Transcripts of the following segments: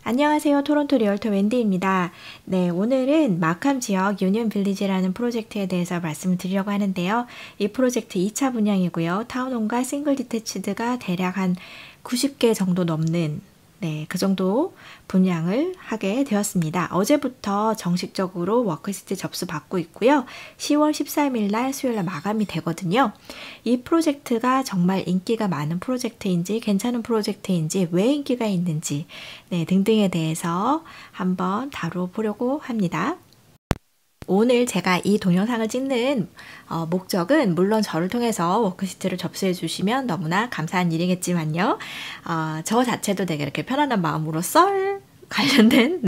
안녕하세요. 토론토 리얼터 웬디입니다. 네, 오늘은 마캄 지역 유니언 빌리지라는 프로젝트에 대해서 말씀을 드리려고 하는데요. 이 프로젝트 2차 분양이고요. 타운홈과 싱글 디태치드가 대략 한 90개 정도 넘는 그 정도 분양을 하게 되었습니다. 어제부터 정식적으로 워크시트 접수 받고 있고요. 10월 13일 날 수요일 날 마감이 되거든요. 이 프로젝트가 정말 인기가 많은 프로젝트인지 괜찮은 프로젝트인지 왜 인기가 있는지 등등에 대해서 한번 다뤄보려고 합니다. 오늘 제가 이 동영상을 찍는 목적은 물론 저를 통해서 워크시트를 접수해 주시면 너무나 감사한 일이겠지만요. 저 자체도 되게 이렇게 편안한 마음으로 관련된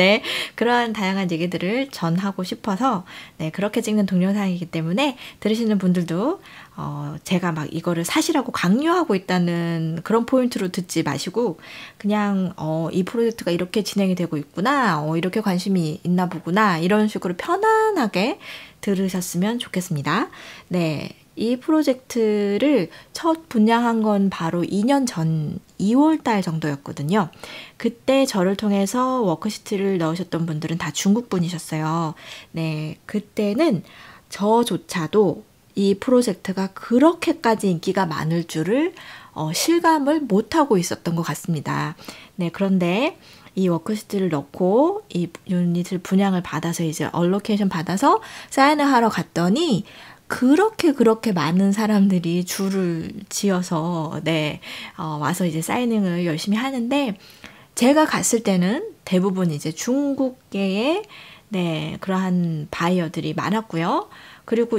그러한 다양한 얘기들을 전하고 싶어서 그렇게 찍는 동영상이기 때문에 들으시는 분들도 제가 막 이거를 사시라고 강요하고 있다는 그런 포인트로 듣지 마시고 그냥 이 프로젝트가 이렇게 진행이 되고 있구나, 이렇게 관심이 있나 보구나, 이런 식으로 편안하게 들으셨으면 좋겠습니다. 이 프로젝트를 첫 분양한 건 바로 2년 전 2월 달 정도였거든요. 그때 저를 통해서 워크시트를 넣으셨던 분들은 다 중국 분이셨어요. 그때는 저조차도 이 프로젝트가 그렇게까지 인기가 많을 줄을 실감을 못하고 있었던 것 같습니다. 그런데 이 워크시트를 넣고 이 유닛을 분양을 받아서 이제 얼로케이션 받아서 사인을 하러 갔더니 그렇게 많은 사람들이 줄을 지어서 와서 이제 사이닝을 열심히 하는데, 제가 갔을 때는 대부분 이제 중국계의 그러한 바이어들이 많았고요. 그리고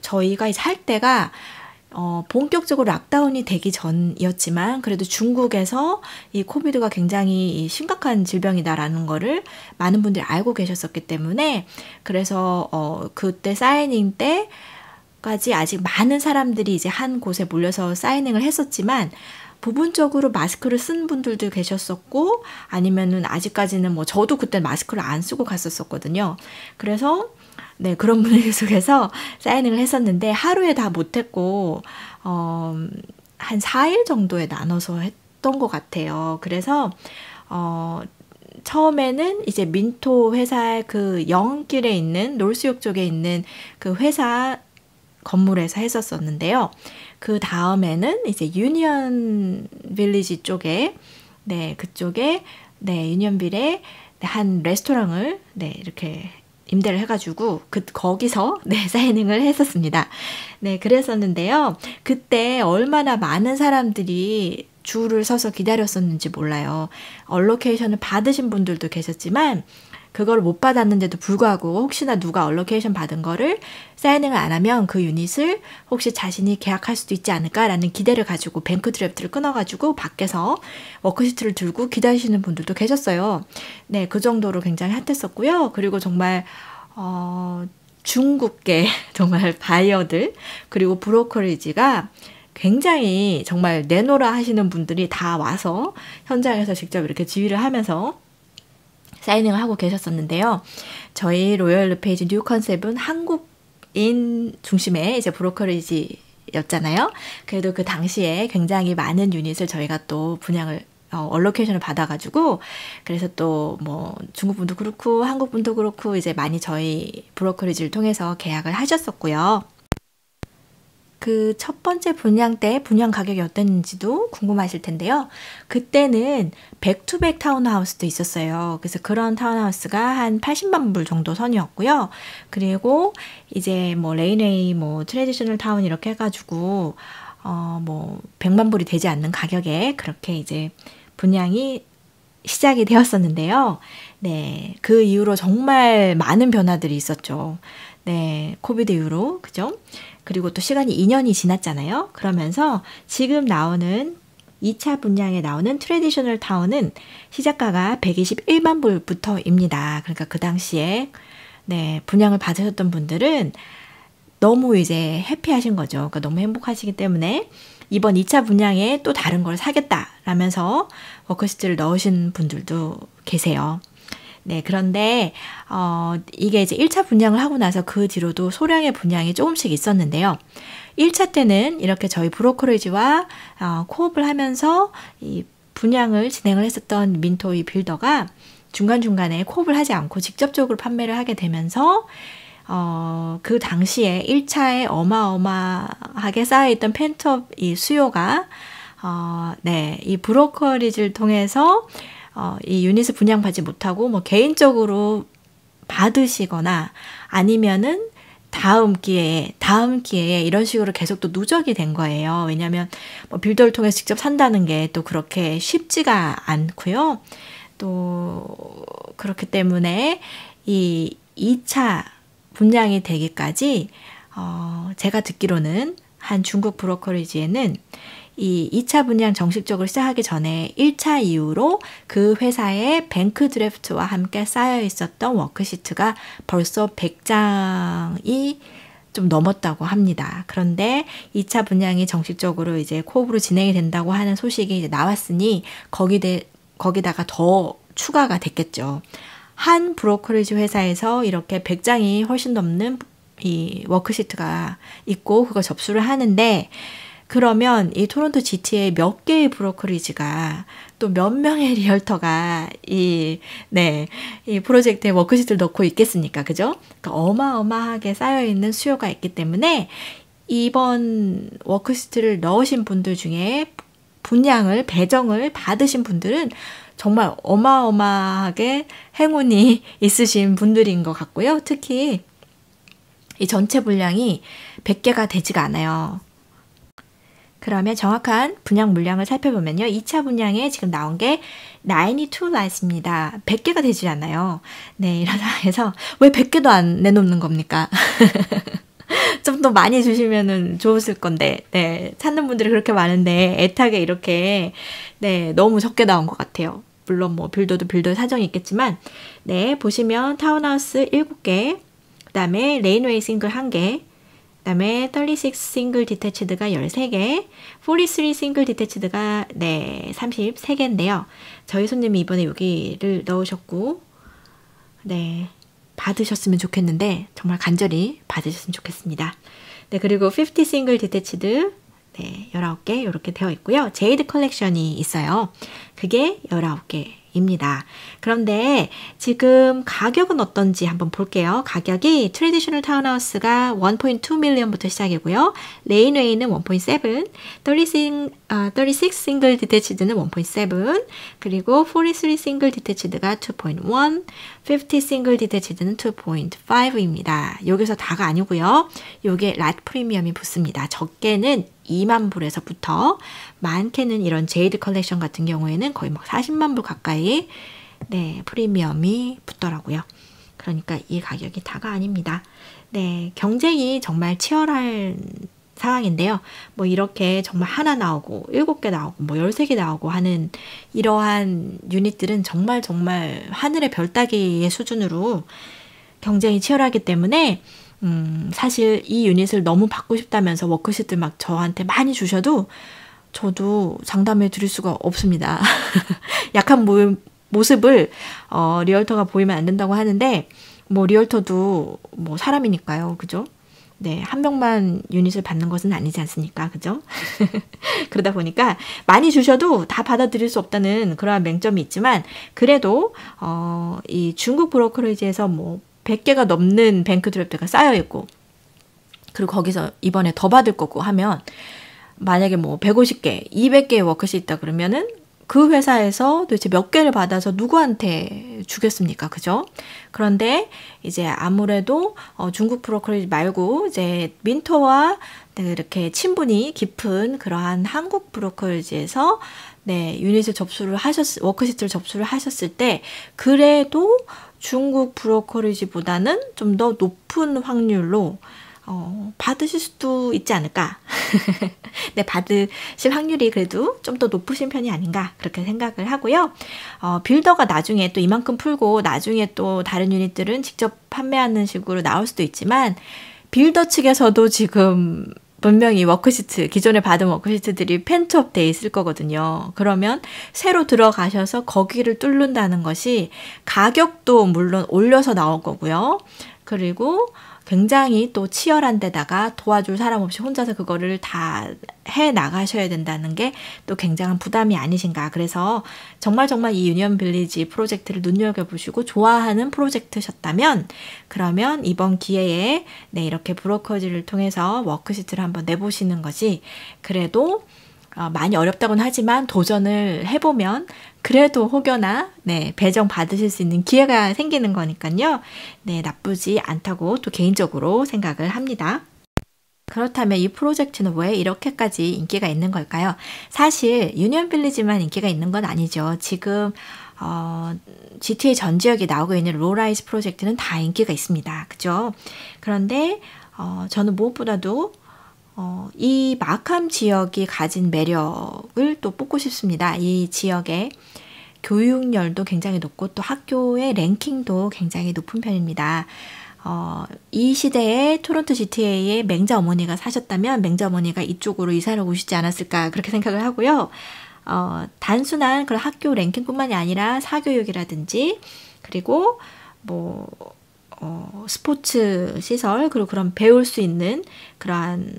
저희가 이제 할 때가 본격적으로 락다운이 되기 전이었지만 그래도 중국에서 이 코비드가 굉장히 심각한 질병이다라는 거를 많은 분들이 알고 계셨었기 때문에, 그래서 그때 사이닝 때까지 아직 많은 사람들이 이제 한 곳에 몰려서 사이닝을 했었지만 부분적으로 마스크를 쓴 분들도 계셨었고, 아니면은 아직까지는 저도 그때 마스크를 안 쓰고 갔었거든요. 그래서 그런 분위기 속에서 사이닝을 했었는데 하루에 다 못했고 한 4일 정도에 나눠서 했던 것 같아요. 그래서 처음에는 이제 민토 회사의 그 영길에 있는 노스욕 쪽에 있는 그 회사 건물에서 했었었는데요. 그 다음에는 이제 유니언 빌리지 쪽에 그쪽에 유니언빌에 한 레스토랑을 이렇게 임대를 해가지고 거기서 사이닝을 했었습니다. 그랬었는데요. 그때 얼마나 많은 사람들이 줄을 서서 기다렸었는지 몰라요. 얼로케이션을 받으신 분들도 계셨지만 그걸 못 받았는데도 불구하고 혹시나 누가 얼로케이션 받은 거를 사이닝을 안 하면 그 유닛을 혹시 자신이 계약할 수도 있지 않을까라는 기대를 가지고 뱅크 드래프트를 끊어가지고 밖에서 워크시트를 들고 기다리시는 분들도 계셨어요. 그 정도로 굉장히 핫했었고요. 그리고 정말 중국계 정말 바이어들 그리고 브로커리지가 굉장히 정말 내노라 하시는 분들이 다 와서 현장에서 직접 이렇게 지휘를 하면서 사이닝을 하고 계셨었는데요. 저희 로열 르페이지 뉴 컨셉은 한국인 중심의 이제 브로커리지였잖아요. 그래도 그 당시에 굉장히 많은 유닛을 저희가 또 분양을 얼로케이션을 받아가지고, 그래서 또 중국 분도 그렇고 한국 분도 그렇고 이제 많이 저희 브로커리지를 통해서 계약을 하셨었고요. 그 첫 번째 분양 때 분양 가격이 어땠는지도 궁금하실 텐데요. 그때는 백투백 타운하우스도 있었어요. 그래서 그런 타운하우스가 한 80만 불 정도 선이었고요. 그리고 이제 레인웨이 트래디셔널 타운 이렇게 해가지고 100만 불이 되지 않는 가격에 그렇게 이제 분양이 시작이 되었었는데요. 그 이후로 정말 많은 변화들이 있었죠. 코비드 이후로, 그죠? 그리고 또 시간이 2년이 지났잖아요. 그러면서 지금 나오는 2차 분양에 나오는 트래디셔널 타운은 시작가가 121만 불부터입니다. 그러니까 그 당시에 분양을 받으셨던 분들은 너무 이제 해피하신 거죠. 그러니까 너무 행복하시기 때문에 이번 2차 분양에 또 다른 걸 사겠다라면서 워크시트를 넣으신 분들도 계세요. 그런데 이게 이제 1차 분양을 하고 나서 그 뒤로도 소량의 분양이 조금씩 있었는데요. 1차 때는 이렇게 저희 브로커리지와 코업을 하면서 이 분양을 진행을 했었던 민토이 빌더가 중간중간에 코업을 하지 않고 직접적으로 판매를 하게 되면서 그 당시에 1차에 어마어마하게 쌓여있던 펜트업 이 수요가 네, 이 브로커리지를 통해서 이 유닛을 분양받지 못하고 뭐 개인적으로 받으시거나 아니면은 다음 기회에 이런 식으로 계속 또 누적이 된 거예요. 왜냐하면 뭐 빌더를 통해서 직접 산다는 게 또 그렇게 쉽지가 않고요. 또 그렇기 때문에 이 2차 분양이 되기까지 제가 듣기로는 한 중국 브로커리지에는 이 2차 분양 정식적으로 시작하기 전에 1차 이후로 그 회사의 뱅크 드래프트와 함께 쌓여 있었던 워크시트가 벌써 100장이 좀 넘었다고 합니다. 그런데 2차 분양이 정식적으로 이제 코업으로 진행이 된다고 하는 소식이 이제 나왔으니 거기다가 더 추가가 됐겠죠. 한 브로커리지 회사에서 이렇게 100장이 훨씬 넘는 이 워크시트가 있고 그걸 접수를 하는데 그러면 이 토론토 GTA 몇 개의 브로커리지가 또 몇 명의 리얼터가 이 프로젝트에 워크시트를 넣고 있겠습니까? 그죠? 그러니까 어마어마하게 쌓여있는 수요가 있기 때문에 이번 워크시트를 넣으신 분들 중에 배정을 받으신 분들은 정말 어마어마하게 행운이 있으신 분들인 것 같고요. 특히 이 전체 분량이 100개가 되지가 않아요. 그러면 정확한 분양 물량을 살펴보면요. 2차 분양에 지금 나온 게 92 라이스입니다. 100개가 되지 않아요. 네, 이런 상황에서 왜 100개도 안 내놓는 겁니까? 좀 더 많이 주시면은 좋았을 건데, 네, 찾는 분들이 그렇게 많은데 애타게 이렇게 너무 적게 나온 것 같아요. 물론 뭐 빌더도 사정이 있겠지만, 네, 보시면 타운하우스 7개, 그 다음에 레인웨이 싱글 1개, 그 다음에 36 싱글 디태치드가 13개, 43 싱글 디태치드가 33개인데요. 저희 손님이 이번에 여기를 넣으셨고, 네, 받으셨으면 좋겠는데 정말 간절히 받으셨으면 좋겠습니다. 네, 그리고 50 싱글 디태치드 19개 이렇게 되어 있고요. 제이드 컬렉션이 있어요. 그게 19개입니다. 그런데 지금 가격은 어떤지 한번 볼게요. 가격이 트래디셔널 타운하우스가 1.2 밀리언부터 시작이고요. 레인웨이는 1.7, 36 싱글 디태치드는 1.7, 그리고 43 싱글 디태치드가 2.1, 50 싱글 디태치드는 2.5입니다. 여기서 다가 아니고요. 요게 랏 프리미엄이 붙습니다. 적게는 2만 불에서부터 많게는 이런 제이드 컬렉션 같은 경우에는 거의 막 40만 불 가까이 프리미엄이 붙더라고요. 그러니까 이 가격이 다가 아닙니다. 네, 경쟁이 정말 치열한 상황인데요. 뭐 이렇게 정말 하나 나오고 7개 나오고 뭐 13개 나오고 하는 이러한 유닛들은 정말 하늘의 별 따기의 수준으로 경쟁이 치열하기 때문에 사실 이 유닛을 너무 받고 싶다면서 워크시트 막 저한테 많이 주셔도 저도 장담해 드릴 수가 없습니다. 약한 모습을 리얼터가 보이면 안 된다고 하는데 뭐 리얼터도 뭐 사람이니까요. 그죠? 네, 한 명만 유닛을 받는 것은 아니지 않습니까? 그죠? 그러다 보니까 많이 주셔도 다 받아들일 수 없다는 그러한 맹점이 있지만 그래도 이 중국 브로커리지에서 뭐 100개가 넘는 뱅크 드래프트가 쌓여있고 그리고 거기서 이번에 더 받을 거고 하면 만약에 뭐 150개, 200개의 워크시 있다 그러면은 그 회사에서 도대체 몇 개를 받아서 누구한테 주겠습니까? 그죠? 그런데 이제 아무래도 중국 브로커리지 말고 이제 민토와 이렇게 친분이 깊은 그러한 한국 브로커리지에서 유닛을 워크시트를 접수를 하셨을 때 그래도 중국 브로커리지보다는 좀 더 높은 확률로 받으실 수도 있지 않을까. 네, 받으실 확률이 그래도 좀 더 높으신 편이 아닌가 그렇게 생각을 하고요. 빌더가 나중에 또 이만큼 풀고 나중에 또 다른 유닛들은 직접 판매하는 식으로 나올 수도 있지만 빌더 측에서도 지금 분명히 워크시트, 기존에 받은 워크시트들이 펜트업 돼 있을 거거든요. 그러면 새로 들어가셔서 거기를 뚫는다는 것이 가격도 물론 올려서 나올 거고요. 그리고 굉장히 또 치열한 데다가 도와줄 사람 없이 혼자서 그거를 다 해 나가셔야 된다는 게 또 굉장한 부담이 아니신가. 그래서 정말 이 유니언 빌리지 프로젝트를 눈여겨보시고 좋아하는 프로젝트셨다면 그러면 이번 기회에 네, 이렇게 브로커즈를 통해서 워크시트를 한번 내보시는 것이 그래도 많이 어렵다고는 하지만 도전을 해보면 그래도 혹여나 네, 배정 받으실 수 있는 기회가 생기는 거니까요. 네, 나쁘지 않다고 또 개인적으로 생각을 합니다. 그렇다면 이 프로젝트는 왜 이렇게까지 인기가 있는 걸까요? 사실 유니언 빌리지만 인기가 있는 건 아니죠. 지금 GTA 전 지역에 나오고 있는 롤라이즈 프로젝트는 다 인기가 있습니다. 그죠? 그런데 저는 무엇보다도 이 마캄 지역이 가진 매력을 또 뽑고 싶습니다. 이 지역의 교육열도 굉장히 높고 또 학교의 랭킹도 굉장히 높은 편입니다. 이 시대에 토론토 GTA에 맹자 어머니가 사셨다면 맹자 어머니가 이쪽으로 이사를 오시지 않았을까 그렇게 생각을 하고요. 단순한 그런 학교 랭킹뿐만이 아니라 사교육이라든지 그리고 뭐 스포츠 시설 그리고 그런 배울 수 있는 그러한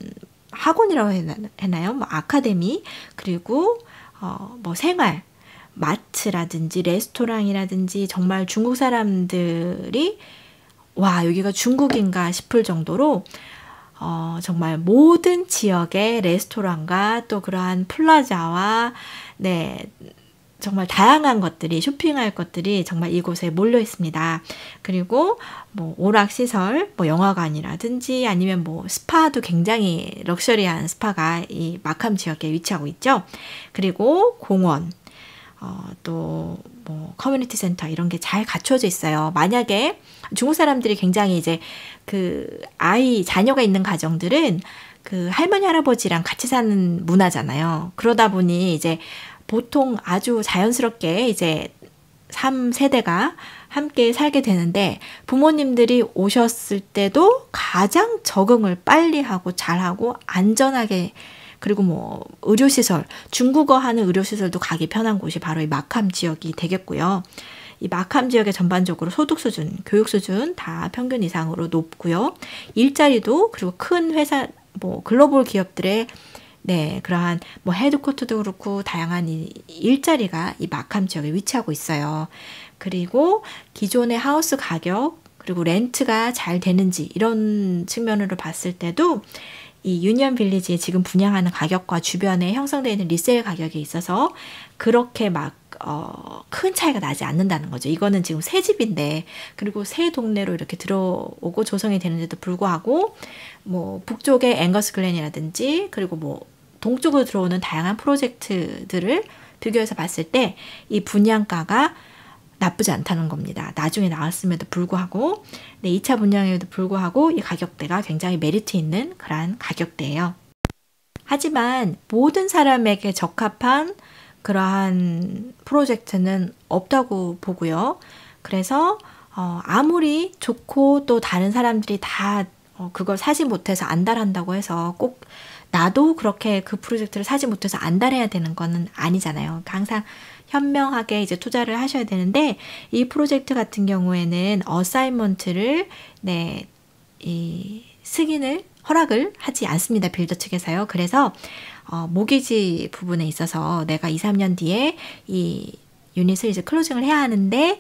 학원이라고 해나요? 뭐 아카데미 그리고 뭐 생활 마트라든지 레스토랑이라든지 정말 중국 사람들이 와 여기가 중국인가 싶을 정도로 정말 모든 지역의 레스토랑과 또 그러한 플라자와 네 정말 다양한 것들이 쇼핑할 것들이 정말 이곳에 몰려 있습니다. 그리고 뭐 오락시설, 뭐 영화관이라든지 아니면 뭐 스파도 굉장히 럭셔리한 스파가 이 마캄 지역에 위치하고 있죠. 그리고 공원, 또 뭐 커뮤니티 센터 이런 게 잘 갖춰져 있어요. 만약에 중국 사람들이 굉장히 이제 그 자녀가 있는 가정들은 그 할머니 할아버지랑 같이 사는 문화잖아요. 그러다 보니 이제 보통 아주 자연스럽게 이제 3세대가 함께 살게 되는데 부모님들이 오셨을 때도 가장 적응을 빨리 하고 잘하고 안전하게 그리고 뭐 의료시설, 중국어 하는 의료시설도 가기 편한 곳이 바로 이 마캄 지역이 되겠고요. 이 마캄 지역의 전반적으로 소득 수준, 교육 수준 다 평균 이상으로 높고요. 일자리도 그리고 큰 회사, 뭐 글로벌 기업들의 네, 그러한 뭐 헤드쿼터도 그렇고 다양한 일자리가 이 마캄 지역에 위치하고 있어요. 그리고 기존의 하우스 가격 그리고 렌트가 잘 되는지 이런 측면으로 봤을 때도 이 유니언 빌리지에 지금 분양하는 가격과 주변에 형성되어 있는 리세일 가격에 있어서 그렇게 막 큰 차이가 나지 않는다는 거죠. 이거는 지금 새 집인데 그리고 새 동네로 이렇게 들어오고 조성이 되는데도 불구하고 뭐 북쪽의 앵거스 글렌이라든지 그리고 뭐 동쪽으로 들어오는 다양한 프로젝트들을 비교해서 봤을 때 이 분양가가 나쁘지 않다는 겁니다. 나중에 나왔음에도 불구하고 네, 2차 분양에도 불구하고 이 가격대가 굉장히 메리트 있는 그러한 가격대예요. 하지만 모든 사람에게 적합한 그러한 프로젝트는 없다고 보고요. 그래서 아무리 좋고 또 다른 사람들이 다 그걸 사지 못해서 안달한다고 해서 꼭 나도 그렇게 그 프로젝트를 사지 못해서 안달해야 되는 거는 아니잖아요. 그러니까 항상 현명하게 이제 투자를 하셔야 되는데 이 프로젝트 같은 경우에는 어사이먼트를 네, 이 승인을 허락을 하지 않습니다. 빌더 측에서요. 그래서 모기지 부분에 있어서 내가 2, 3년 뒤에 이 유닛을 이제 클로징을 해야 하는데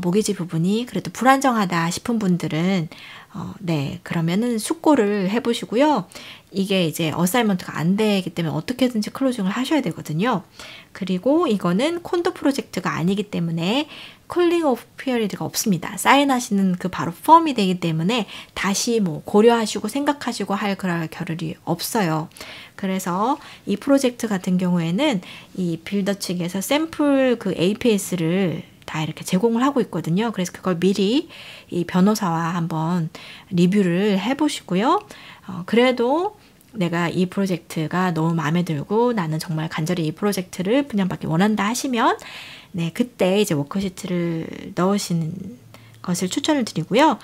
모기지 부분이 그래도 불안정하다 싶은 분들은 네, 그러면은 숙고를 해보시고요. 이게 이제 어사이먼트가 안 되기 때문에 어떻게든지 클로징을 하셔야 되거든요. 그리고 이거는 콘도 프로젝트가 아니기 때문에 쿨링 오프 피어리드가 없습니다. 사인하시는 그 바로 펌이 되기 때문에 다시 뭐 고려하시고 생각하시고 할 그럴 겨를이 없어요. 그래서 이 프로젝트 같은 경우에는 이 빌더 측에서 샘플 그 APS를 다 이렇게 제공을 하고 있거든요. 그래서 그걸 미리 이 변호사와 한번 리뷰를 해보시고요. 그래도 내가 이 프로젝트가 너무 마음에 들고 나는 정말 간절히 이 프로젝트를 분양받기 원한다 하시면 네, 그때 이제 워크시트를 넣으시는 것을 추천을 드리고요.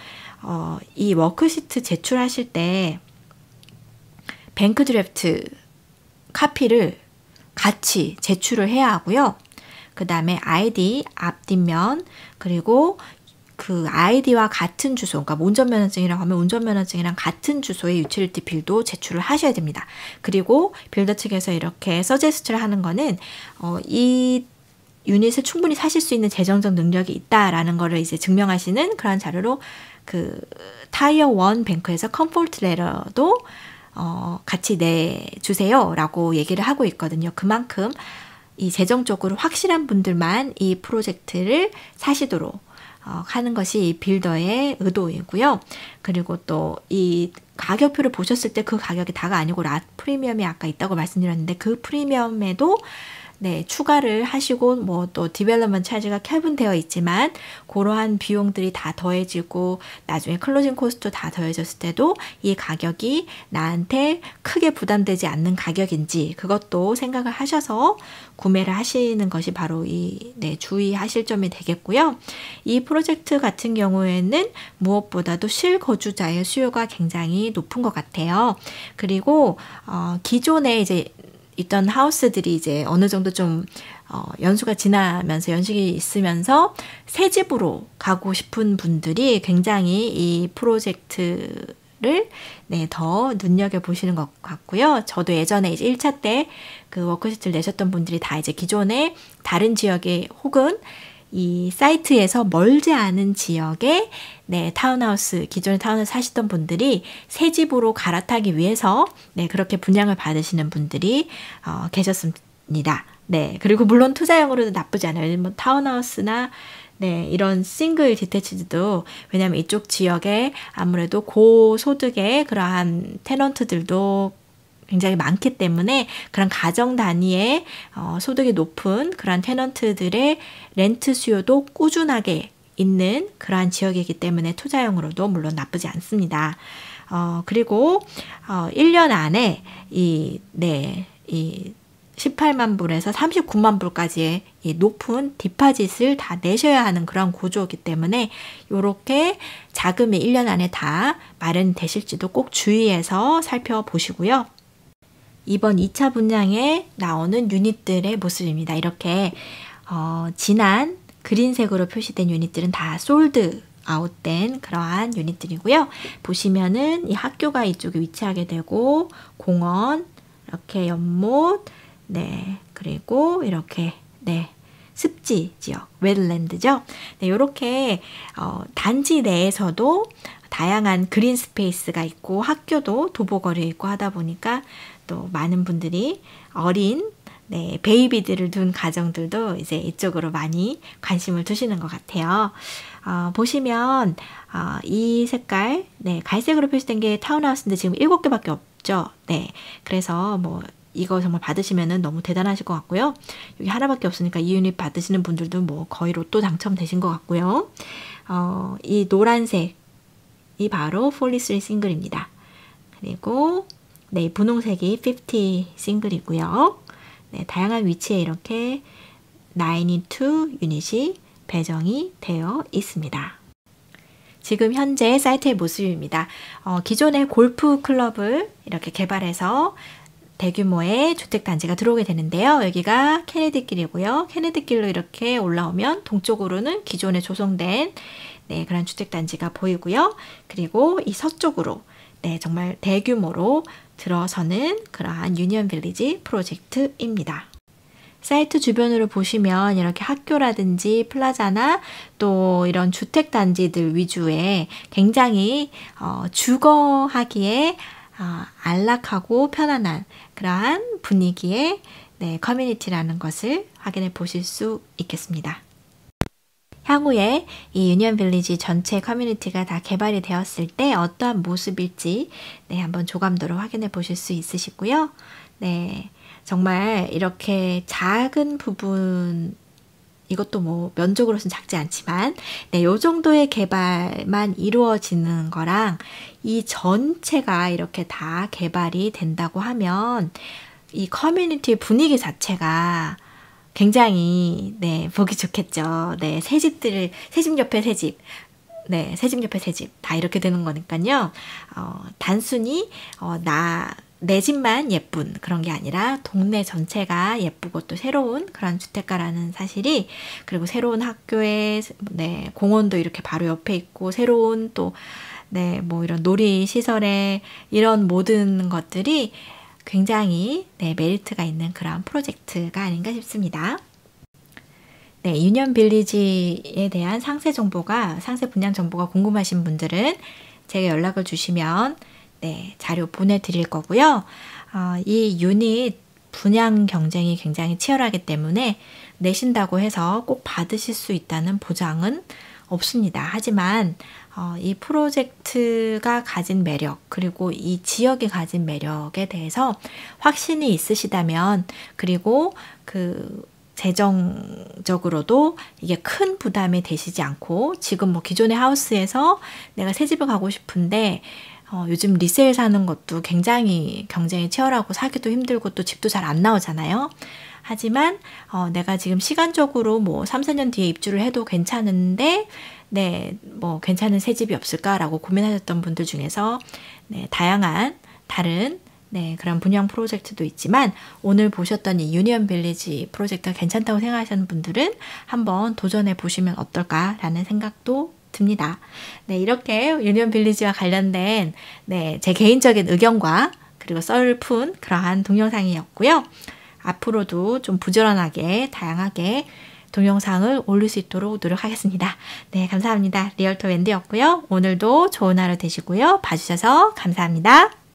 이 워크시트 제출하실 때 뱅크 드래프트 카피를 같이 제출을 해야 하고요. 그 다음에 아이디, 앞뒷면, 그리고 그 아이디와 같은 주소, 그러니까 운전면허증이라고 하면 운전면허증이랑 같은 주소의 유틸리티 빌도 제출을 하셔야 됩니다. 그리고 빌더 측에서 이렇게 서제스트를 하는 거는 이 유닛을 충분히 사실 수 있는 재정적 능력이 있다라는 거를 이제 증명하시는 그런 자료로 그 타이어 1 뱅크에서 컴포트 레터도 같이 내주세요 라고 얘기를 하고 있거든요. 그만큼 이 재정적으로 확실한 분들만 이 프로젝트를 사시도록 하는 것이 이 빌더의 의도이고요. 그리고 또 이 가격표를 보셨을 때 그 가격이 다가 아니고 프리미엄이 아까 있다고 말씀드렸는데 그 프리미엄에도 네, 추가를 하시고 뭐 또 디벨롭먼트 차지가 캡은 있지만 그러한 비용들이 다 더해지고 나중에 클로징 코스트 다 더해졌을 때도 이 가격이 나한테 크게 부담되지 않는 가격인지 그것도 생각을 하셔서 구매를 하시는 것이 바로 주의하실 점이 되겠고요. 이 프로젝트 같은 경우에는 무엇보다도 실거주자의 수요가 굉장히 높은 것 같아요. 그리고 기존에 이제 있던 하우스들이 이제 어느 정도 좀 연수가 지나면서 연식이 있으면서 새 집으로 가고 싶은 분들이 굉장히 이 프로젝트를 더 눈여겨보시는 것 같고요. 저도 예전에 이제 1차 때 그 워크시트를 내셨던 분들이 다 이제 기존에 다른 지역에 혹은 이 사이트에서 멀지 않은 지역에 타운하우스, 기존에 타운하우스 사시던 분들이 새 집으로 갈아타기 위해서 그렇게 분양을 받으시는 분들이 계셨습니다. 그리고 물론 투자용으로도 나쁘지 않아요. 뭐 타운하우스나 이런 싱글 디태치드도 왜냐하면 이쪽 지역에 아무래도 고소득의 그러한 테넌트들도 굉장히 많기 때문에 그런 가정 단위의 소득이 높은 그런 테넌트들의 렌트 수요도 꾸준하게 있는 그러한 지역이기 때문에 투자용으로도 물론 나쁘지 않습니다. 그리고 1년 안에 이 18만 불에서 39만 불까지의 이 높은 디파짓을 다 내셔야 하는 그런 구조이기 때문에 이렇게 자금이 1년 안에 다 마련되실지도 꼭 주의해서 살펴보시고요. 이번 2차 분양에 나오는 유닛들의 모습입니다. 이렇게 진한 그린색으로 표시된 유닛들은 다 솔드 아웃된 그러한 유닛들이고요. 보시면은 이 학교가 이쪽에 위치하게 되고 공원, 이렇게 연못, 그리고 이렇게 습지 지역, 웨틀랜드죠. 이렇게 단지 내에서도 다양한 그린 스페이스가 있고 학교도 도보거리에 있고 하다 보니까 또 많은 분들이 어린 베이비들을 둔 가정들도 이제 이쪽으로 많이 관심을 두시는 것 같아요. 보시면 이 색깔, 갈색으로 표시된 게 타운하우스인데 지금 7개밖에 없죠. 그래서 뭐 이거 정말 받으시면은 너무 대단하실 것 같고요. 여기 하나밖에 없으니까 이 유닛 받으시는 분들도 뭐 거의 로또 당첨되신 것 같고요. 이 노란색이 바로 43 싱글입니다. 그리고 분홍색이 50 싱글이고요. 다양한 위치에 이렇게 92 유닛이 배정이 되어 있습니다. 지금 현재 사이트의 모습입니다. 기존의 골프 클럽을 이렇게 개발해서 대규모의 주택단지가 들어오게 되는데요. 여기가 케네디길이고요. 케네디길로 이렇게 올라오면 동쪽으로는 기존에 조성된 그런 주택단지가 보이고요. 그리고 이 서쪽으로 정말 대규모로 들어서는 그러한 유니언 빌리지 프로젝트입니다. 사이트 주변으로 보시면 이렇게 학교라든지 플라자나 또 이런 주택단지들 위주의 굉장히 주거하기에 안락하고 편안한 그러한 분위기의 커뮤니티라는 것을 확인해 보실 수 있겠습니다. 향후에 이 유니언 빌리지 전체 커뮤니티가 다 개발이 되었을 때 어떠한 모습일지 한번 조감도로 확인해 보실 수 있으시고요. 정말 이렇게 작은 부분, 이것도 뭐 면적으로서는 작지 않지만 요 정도의 개발만 이루어지는 거랑 이 전체가 이렇게 다 개발이 된다고 하면 이 커뮤니티 분위기 자체가 굉장히 보기 좋겠죠. 새 집들을 새집 옆에 새집, 새집 옆에 새집 다 이렇게 되는 거니까요. 단순히 나 내 집만 예쁜 그런 게 아니라 동네 전체가 예쁘고 또 새로운 그런 주택가라는 사실이, 그리고 새로운 학교에 네, 공원도 이렇게 바로 옆에 있고 새로운 또 네, 뭐 이런 놀이 시설에 이런 모든 것들이 굉장히 네, 메리트가 있는 그런 프로젝트가 아닌가 싶습니다. 네, 유니언 빌리지에 대한 상세 분양 정보가 궁금하신 분들은 제가 연락을 주시면 네, 자료 보내드릴 거고요. 이 유닛 분양 경쟁이 굉장히 치열하기 때문에 내신다고 해서 꼭 받으실 수 있다는 보장은 없습니다. 하지만 이 프로젝트가 가진 매력, 그리고 이 지역이 가진 매력에 대해서 확신이 있으시다면, 그리고 재정적으로도 이게 큰 부담이 되시지 않고, 지금 뭐 기존의 하우스에서 내가 새 집을 가고 싶은데 요즘 리세일 사는 것도 굉장히 경쟁이 치열하고 사기도 힘들고 또 집도 잘 안 나오잖아요. 하지만 내가 지금 시간적으로 뭐 3, 4년 뒤에 입주를 해도 괜찮은데 네, 뭐 괜찮은 새 집이 없을까라고 고민하셨던 분들 중에서 네, 다양한 다른 네, 그런 분양 프로젝트도 있지만 오늘 보셨던 이 유니언 빌리지 프로젝트가 괜찮다고 생각하시는 분들은 한번 도전해 보시면 어떨까라는 생각도 듭니다. 네, 이렇게 유니언 빌리지와 관련된 네, 제 개인적인 의견과 그리고 썰을 푼 그러한 동영상이었고요. 앞으로도 좀 부지런하게 다양하게 동영상을 올릴 수 있도록 노력하겠습니다. 네, 감사합니다. 리얼터 웬디였고요. 오늘도 좋은 하루 되시고요. 봐주셔서 감사합니다.